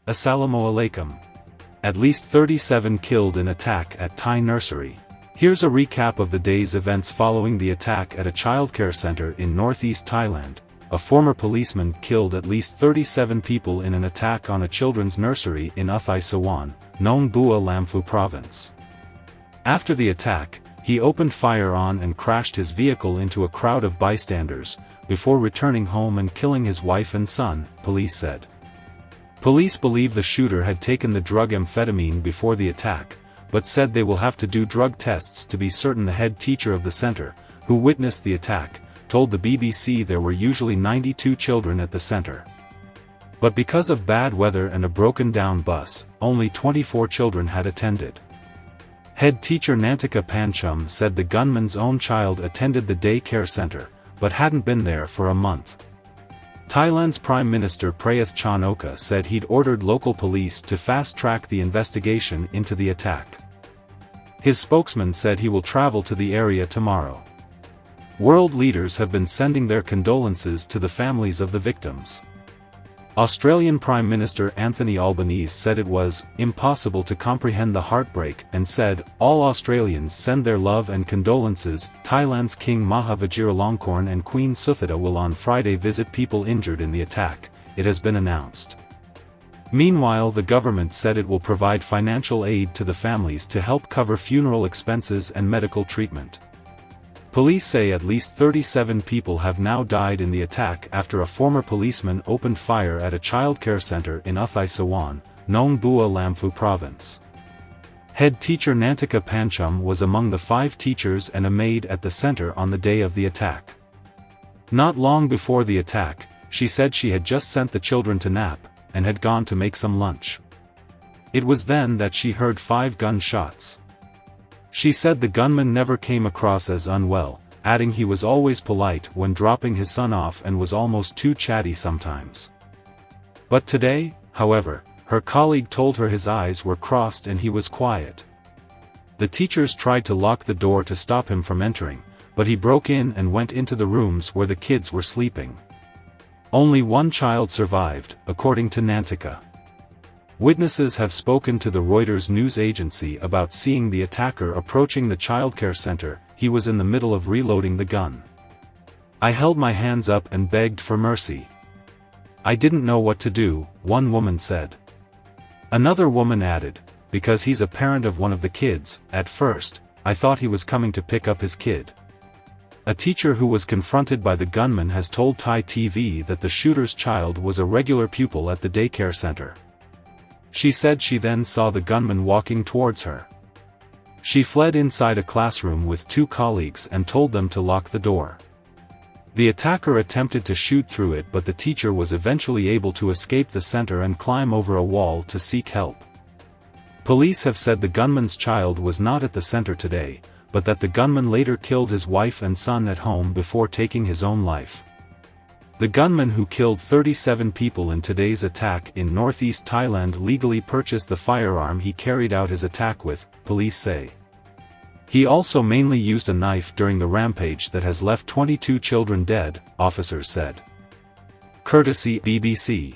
Assalamu alaikum. At least 37 killed in attack at Thai nursery. Here's a recap of the day's events following the attack at a childcare center in northeast Thailand. A former policeman killed at least 37 people in an attack on a children's nursery in Uthai Sawan, Nong Bua Lamphu province. After the attack, he opened fire on and crashed his vehicle into a crowd of bystanders, before returning home and killing his wife and son, police said. Police believe the shooter had taken the drug amphetamine before the attack, but said they will have to do drug tests to be certain. The head teacher of the center, who witnessed the attack, told the BBC there were usually 92 children at the center. But because of bad weather and a broken-down bus, only 24 children had attended. Head teacher Nantika Pancham said the gunman's own child attended the day care center, but hadn't been there for a month. Thailand's Prime Minister Prayuth Chan-o-cha said he'd ordered local police to fast-track the investigation into the attack. His spokesman said he will travel to the area tomorrow. World leaders have been sending their condolences to the families of the victims. Australian Prime Minister Anthony Albanese said it was impossible to comprehend the heartbreak and said, "All Australians send their love and condolences." Thailand's King Maha Vajiralongkorn and Queen Suthida will on Friday visit people injured in the attack, it has been announced. Meanwhile, the government said it will provide financial aid to the families to help cover funeral expenses and medical treatment. Police say at least 37 people have now died in the attack after a former policeman opened fire at a childcare center in Uthai Sawan, Nong Bua Lamphu province. Head teacher Nantika Pancham was among the 5 teachers and a maid at the center on the day of the attack. Not long before the attack, she said she had just sent the children to nap, and had gone to make some lunch. It was then that she heard 5 gunshots. She said the gunman never came across as unwell, adding he was always polite when dropping his son off and was almost too chatty sometimes. But today, however, her colleague told her his eyes were crossed and he was quiet. The teachers tried to lock the door to stop him from entering, but he broke in and went into the rooms where the kids were sleeping. Only one child survived, according to Nantika. Witnesses have spoken to the Reuters news agency about seeing the attacker approaching the childcare center. He was in the middle of reloading the gun. "I held my hands up and begged for mercy. I didn't know what to do," one woman said. Another woman added, "Because he's a parent of one of the kids, at first, I thought he was coming to pick up his kid." A teacher who was confronted by the gunman has told Thai TV that the shooter's child was a regular pupil at the daycare center. She said she then saw the gunman walking towards her. She fled inside a classroom with 2 colleagues and told them to lock the door. The attacker attempted to shoot through it, but the teacher was eventually able to escape the center and climb over a wall to seek help. Police have said the gunman's child was not at the center today, but that the gunman later killed his wife and son at home before taking his own life. The gunman who killed 37 people in today's attack in northeast Thailand legally purchased the firearm he carried out his attack with, police say. He also mainly used a knife during the rampage that has left 22 children dead, officers said. Courtesy BBC.